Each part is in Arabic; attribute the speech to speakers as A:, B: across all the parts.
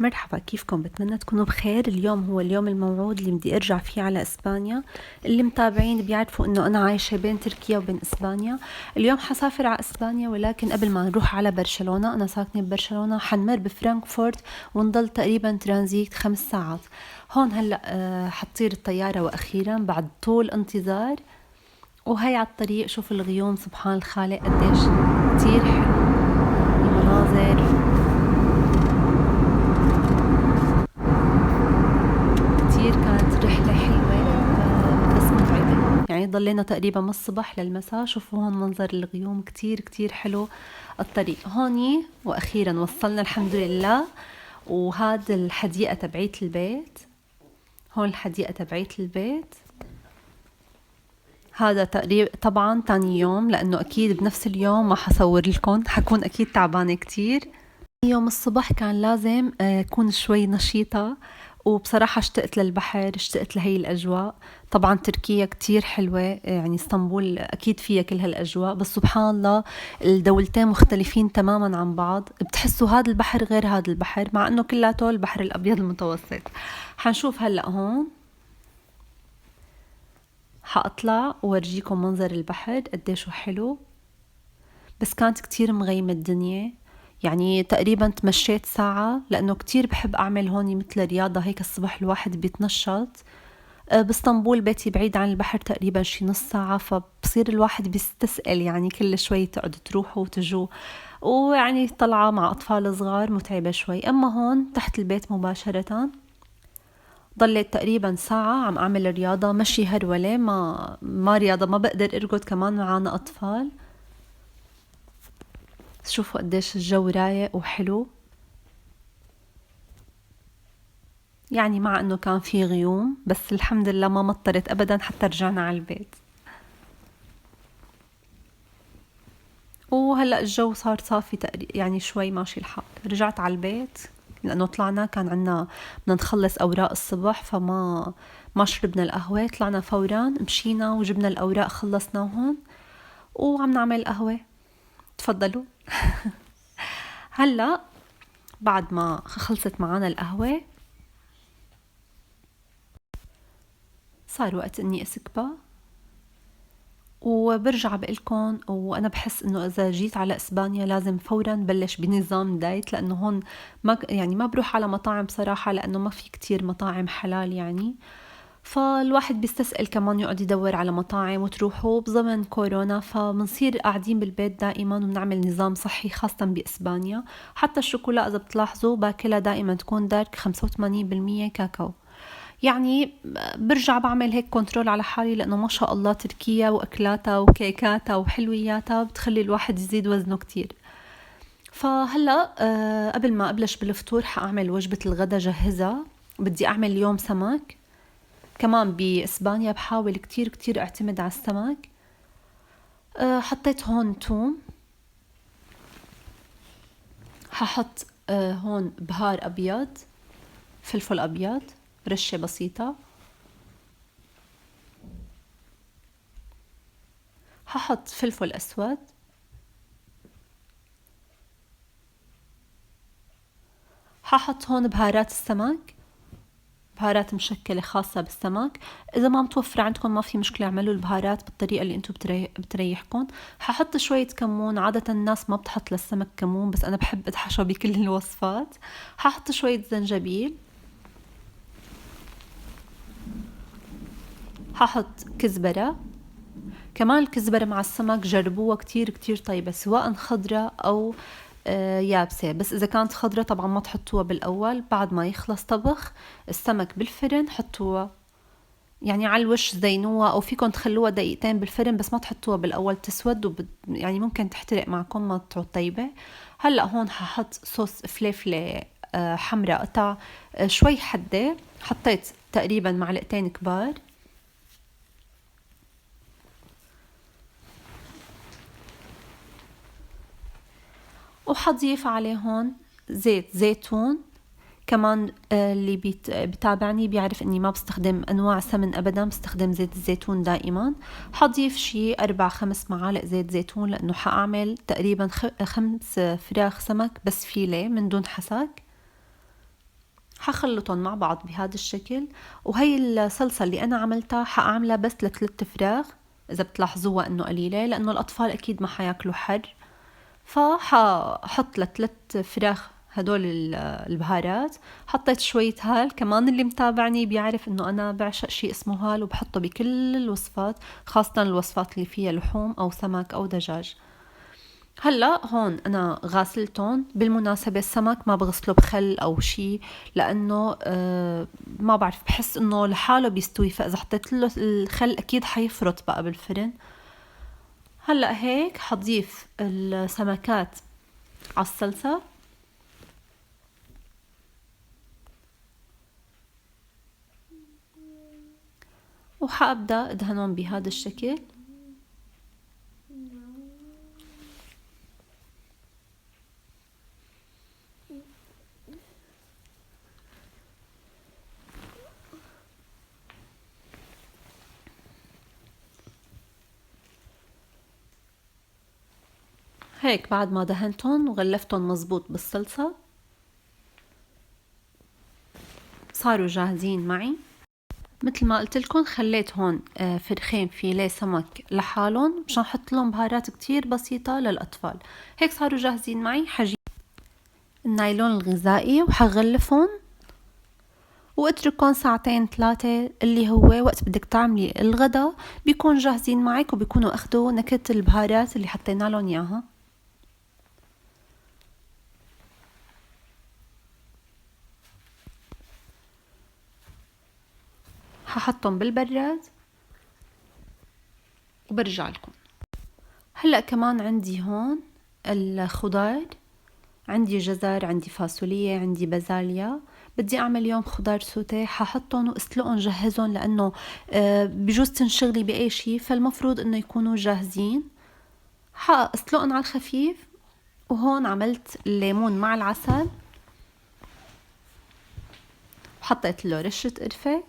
A: مرحبا، كيفكم؟ بتمنى تكونوا بخير. اليوم هو اليوم الموعود اللي بدي ارجع فيه على اسبانيا. اللي متابعين بيعرفوا انه انا عايشة بين تركيا وبين اسبانيا. اليوم حسافر على اسبانيا، ولكن قبل ما نروح على برشلونة، انا ساكنة ببرشلونة، حنمر بفرانكفورت ونضل تقريبا ترانزيت 5 ساعات. هون هلأ حتصير الطيارة واخيرا بعد طول انتظار. وهي على الطريق شوف الغيوم، سبحان الخالق قديش كتير حلو المناظر. كتير كانت رحلة حلوة، بس متعبة. يعني ضلينا تقريبا من الصبح للمساء. شوفوا هون منظر الغيوم، كتير كتير حلو الطريق هوني. وأخيرا وصلنا الحمد لله. وهاد الحديقة تبعيت البيت. هون الحديقة تبعيت البيت. هذا تقريبا طبعا تاني يوم، لأنه أكيد بنفس اليوم ما حصور لكم، حكون أكيد تعبانة كتير. يوم الصبح كان لازم أكون شوي نشيطة. وبصراحة اشتقت للبحر، اشتقت لهي الأجواء. طبعا تركيا كتير حلوة، يعني اسطنبول أكيد فيها كل هالأجواء، بس سبحان الله الدولتين مختلفين تماما عن بعض. بتحسوا هذا البحر غير هذا البحر، مع أنه كلاته البحر الأبيض المتوسط. حنشوف هلأ هون، حأطلع وورجيكم منظر البحر قديشو حلو. بس كانت كتير مغيمة الدنيا، يعني تقريبا تمشيت ساعة، لأنه كتير بحب أعمل هوني مثل رياضة هيك الصبح الواحد بيتنشط. باسطنبول بيتي بعيد عن البحر تقريبا شي نص ساعة، فبصير الواحد بيستسأل يعني كل شوي تقعدوا تروحوا وتجوا. ويعني طلعة مع أطفال صغار متعبة شوي. أما هون تحت البيت مباشرة ضليت تقريبا ساعة عم أعمل رياضة، مشي هرولة، ما رياضة، ما بقدر أرقد كمان معانا أطفال. شوفوا قديش الجو رايق وحلو. يعني مع انه كان في غيوم، بس الحمد لله ما مطرت ابدا حتى رجعنا على البيت. وهلا الجو صار صافي تقريبا، يعني شوي ماشي الحال. رجعت على البيت لانه طلعنا كان عنا بدنا نخلص اوراق الصبح، ما شربنا القهوة. طلعنا فورا، مشينا وجبنا الاوراق خلصناهم وعم نعمل قهوة. تفضلوا. هلا بعد ما خلصت معنا القهوة صار وقت اني اسكبها وبرجع بقلكن. وانا بحس انه اذا جيت على اسبانيا لازم فورا بلش بنظام دايت، لانه هون يعني ما بروح على مطاعم بصراحة، لانه ما في كتير مطاعم حلال يعني. فالواحد بيستسأل كمان يقعد يدور على مطاعم، وتروحوا بزمن كورونا فبنصير قاعدين بالبيت دائما وبنعمل نظام صحي، خاصة بإسبانيا. حتى الشوكولا إذا بتلاحظوا باكلها دائما تكون دارك 85% كاكاو. يعني برجع بعمل هيك كنترول على حالي، لأنه ما شاء الله تركيا وأكلاتها وكيكاتها وحلوياتها بتخلي الواحد يزيد وزنه كتير. فهلأ قبل ما أبلش بالفطور حأعمل وجبة الغدا جهزها. بدي أعمل اليوم سمك. كمان بإسبانيا بحاول كتير كتير أعتمد على السمك. حطيت هون توم، ححط هون بهار أبيض، فلفل أبيض، رشة بسيطة. ححط فلفل أسود. ححط هون بهارات السمك، بهارات مشكلة خاصة بالسمك. إذا ما متوفرة عندكم ما في مشكلة، اعملوا البهارات بالطريقة اللي انتو بتريحكم. ححط شوية كمون، عادة الناس ما بتحط للسمك كمون، بس أنا بحب أتحشى بكل الوصفات. ححط شوية زنجبيل. ححط كزبرة. كمان الكزبرة مع السمك جربوها كتير كتير طيبة، سواء خضرة أو يابسة. بس إذا كانت خضرة طبعا ما تحطوها بالأول، بعد ما يخلص طبخ السمك بالفرن حطوها، يعني على الوش زينوها، أو فيكن تخلوها دقيقتين بالفرن، بس ما تحطوها بالأول تسود يعني ممكن تحترق معكم، ما تعود طيبة. هلأ هون ححط صوص فليفلة حمراء قطع شوي حدة، حطيت تقريبا معلقتين كبار. وحضيف عليهم زيت زيتون. كمان اللي بتابعني بيعرف اني ما بستخدم انواع سمن ابدا، بستخدم زيت الزيتون دائما. حضيف شي 4-5 معالق زيت زيتون، لانه حاعمل تقريبا 5 فراخ سمك بس فيليه من دون حسك. حخلطهم مع بعض بهذا الشكل. وهي الصلصة اللي أنا عملتها حأعملها بس ل3 فراخ، إذا بتلاحظوها إنه قليلة لأنه الأطفال أكيد ما حياكلوا حر. فحط ل3 فراخ هدول البهارات. حطيت شوية هال كمان، اللي متابعني بيعرف انه انا بعشق شيء اسمه هال وبحطه بكل الوصفات، خاصة الوصفات اللي فيها لحوم او سمك او دجاج. هلا هون انا غاسلتهم. بالمناسبة السمك ما بغسله بخل او شيء لانه ما بعرف، بحس انه لحاله بيستوي، فاذا حطيت له الخل اكيد حيفرط بقى بالفرن. هلا هيك حضيف السمكات على الصلصة، وحابدأ ادهنهم بهذا الشكل. هيك بعد ما دهنتهم وغلفتهم مزبوط بالصلصة صاروا جاهزين معي. مثل ما قلت لكم خليت هون فرخين فيليه سمك لحالهم مشان احط لهم بهارات كتير بسيطة للأطفال. هيك صاروا جاهزين معي. حجيب النايلون الغذائي وحغلفهم واتركهم 2-3 اللي هو وقت بدك تعملي الغدا بيكون جاهزين معك وبيكونوا اخدوا نكهة البهارات اللي حطينا لهم اياها. ححطهم بالبراد وبرجع لكم. هلأ كمان عندي هون الخضار، عندي جزر، عندي فاصولية، عندي بازاليا. بدي اعمل اليوم خضار سوتيه، ححطهم واسلقهم جهزهم لانه بجوز تنشغلي باي شيء، فالمفروض انه يكونوا جاهزين. حاسلقهم على الخفيف. وهون عملت الليمون مع العسل وحطيت له رشة قرفة.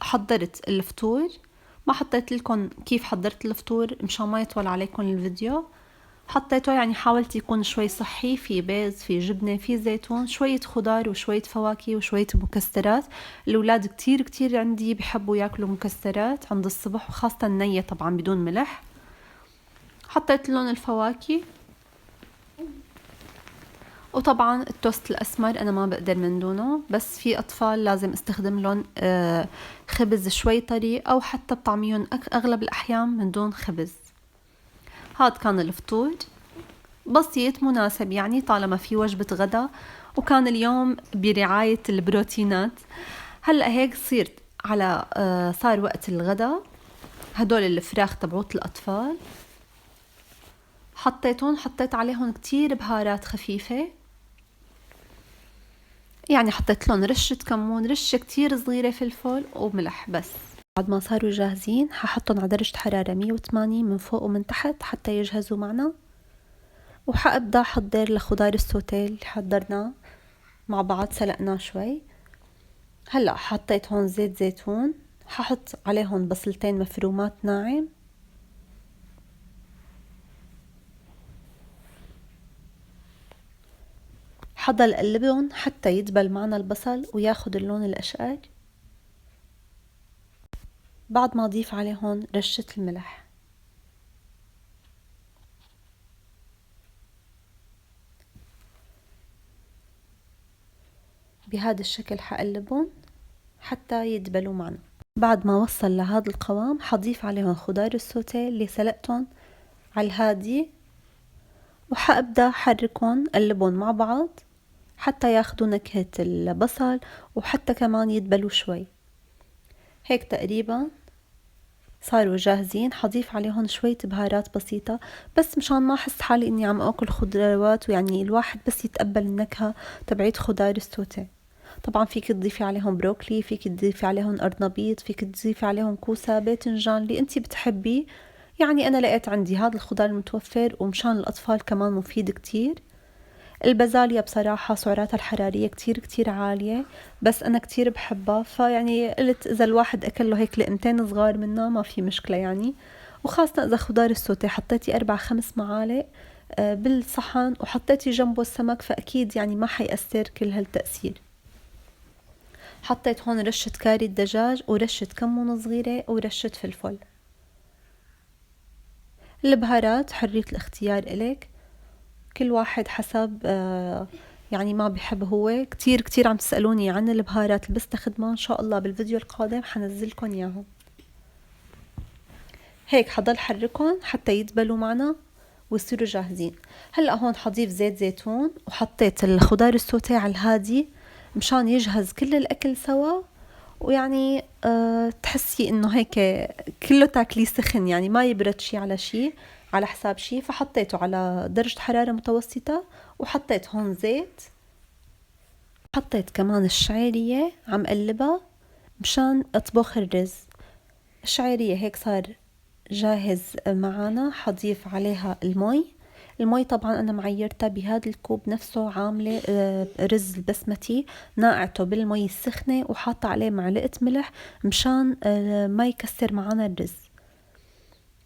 A: حضرت الفطور. ما حطيت لكم كيف حضرت الفطور مشان ما يطول عليكم الفيديو. حطيته يعني حاولت يكون شوي صحي، في بيض، في جبنة، في زيتون، شوية خضار وشوية فواكه وشوية مكسرات. الأولاد كتير كتير عندي بحبوا ياكلوا مكسرات عند الصبح، وخاصة النية طبعا بدون ملح. حطيت لهم الفواكه، وطبعا التوست الأسمر أنا ما بقدر من دونه، بس في أطفال لازم استخدم لهم خبز شوي طري أو حتى بطعميهم أغلب الأحيان من دون خبز. هاد كان الفطور بسيط مناسب يعني طالما في وجبة غدا، وكان اليوم برعاية البروتينات. هلأ هيك صرت على صار وقت الغدا. هدول الفراخ تبعوت الأطفال حطيت عليهم كتير بهارات خفيفة، يعني حطيت لهم رشة كمون، رشة كتير صغيرة فلفل وملح بس. بعد ما صاروا جاهزين ححطهم على درجة حرارة 180 من فوق ومن تحت حتى يجهزوا معنا. وحأبدأ أحضر لخضار السوتيه اللي حضرناه مع بعض، سلقناه شوي. هلأ حطيت هون زيت زيتون، ححط عليهم بصلتين مفرومات ناعم، حضل قلبهم حتى يدبل معنا البصل وياخد اللون الأشقر. بعد ما أضيف عليهم رشة الملح. بهذا الشكل حقلبهم حتى يدبلوا معنا. بعد ما وصل لهذا القوام حضيف عليهم خضار السوتيه اللي سلقتهم على الهادي، وحأبدأ حركهم قلبهم مع بعض حتى ياخدوا نكهة البصل وحتى كمان يدبلوا شوي. هيك تقريبا صاروا جاهزين. حضيف عليهم شوية بهارات بسيطة بس مشان ما أحس حالي إني عم أكل خضروات، ويعني الواحد بس يتقبل النكهة تبعيت خضار السوتيه. طبعا فيك تضيفي عليهم بروكلي، فيك تضيفي عليهم أرنبيط، فيك تضيفي عليهم كوسة، باذنجان، اللي انتي بتحبيه. يعني أنا لقيت عندي هذا الخضار المتوفر، ومشان الأطفال كمان مفيد كتير. البازاليا بصراحة سعراتها الحرارية كتير كتير عالية، بس أنا كتير بحبها، فيعني قلت إذا الواحد أكل له هيك لقمتين صغار منها ما في مشكلة يعني. وخاصة إذا خضار السوتيه حطيتي 4-5 معالق بالصحن وحطيتي جنبه السمك، فأكيد يعني ما حيأثر كل هالتأثير. حطيت هون رشة كاري الدجاج ورشة كمون صغيرة ورشة فلفل. البهارات حرية الاختيار إلك، كل واحد حسب يعني ما بيحب. هو كتير عم تسألوني عن البهارات اللي بستخدمها، إن شاء الله بالفيديو القادم حنزلكن إياهم. هيك حضل حركهم حتى يدبلوا معنا ويصيروا جاهزين. هلأ هون حضيف زيت زيتون وحطيت الخضار السوتيه على الهادي مشان يجهز كل الأكل سوا، ويعني تحسي انه هيك كله تاكليه سخن، يعني ما يبرد شي على شي على حساب شي. فحطيته على درجة حرارة متوسطة وحطيت هون زيت. حطيت كمان الشعيرية عم قلبها مشان اطبخ الرز. الشعيرية هيك صار جاهز معانا. حضيف عليها المي طبعا أنا معيرتها بهذا الكوب نفسه، عاملة رز البسمتي ناقعته بالمي السخنة وحاطة عليه معلقة ملح مشان ما يكسر معانا الرز.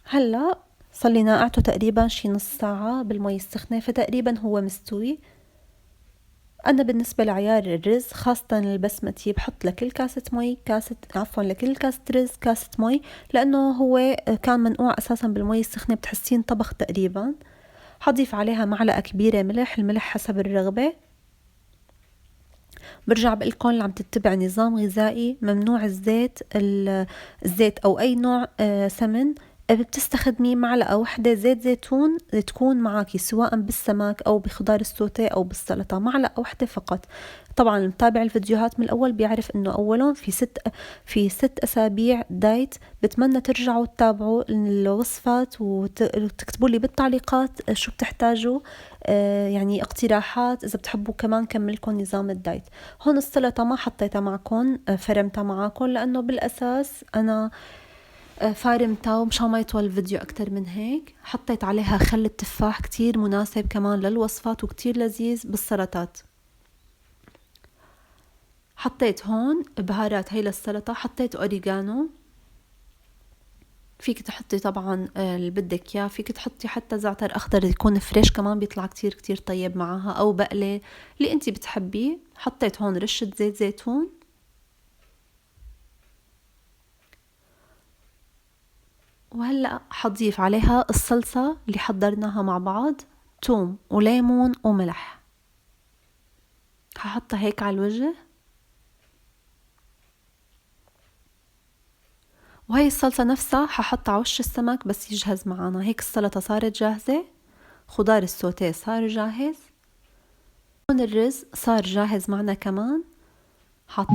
A: هلا صار لي ناقعته تقريبا شي نص ساعة بالمي السخنة، فتقريبا هو مستوي. أنا بالنسبة لعيار الرز خاصة البسمتي بحط لكل كاسة مي لكل كاسة رز كاسة مي، لأنه هو كان منقوع أساسا بالمي السخنة، بتحسين طبخ تقريبا. حضيف عليها معلقة كبيرة ملح، الملح حسب الرغبة. برجع بقلكن اللي عم تتبع نظام غذائي ممنوع الزيت أو أي نوع سمن. بتستخدمي معلقة واحدة زيت زيتون تكون معاكي سواء بالسمك أو بخضار السوتيه أو بالسلطة، معلقة واحدة فقط. طبعا المتابع الفيديوهات من الأول بيعرف إنه أولا في 6 أسابيع دايت. بتمنى ترجعوا تتابعوا الوصفات وتكتبوا لي بالتعليقات شو بتحتاجوا، يعني اقتراحات إذا بتحبوا كمان كملكم نظام الدايت. هون السلطة ما حطيتها معكم، فرمتها معكم لأنه بالأساس أنا فارمتها ومشان ما يطول الفيديو أكتر من هيك. حطيت عليها خل التفاح كتير مناسب كمان للوصفات وكتير لذيذ بالسلطات. حطيت هون بهارات هاي للسلطة، حطيت أوريغانو. فيك تحطي طبعا اللي بدك اياه، فيك تحطي حتى زعتر أخضر يكون فريش كمان بيطلع كتير طيب معاها، أو بقلة اللي انتي بتحبيه. حطيت هون رشة زيت زيتون. وهلأ حضيف عليها الصلصة اللي حضرناها مع بعض، توم وليمون وملح. هحطها هيك على الوجه. وهي الصلصة نفسها هحطها على وش السمك بس يجهز معانا. هيك السلطة صارت جاهزة، خضار السوتيه صار جاهز، هون الرز صار جاهز معنا كمان. حط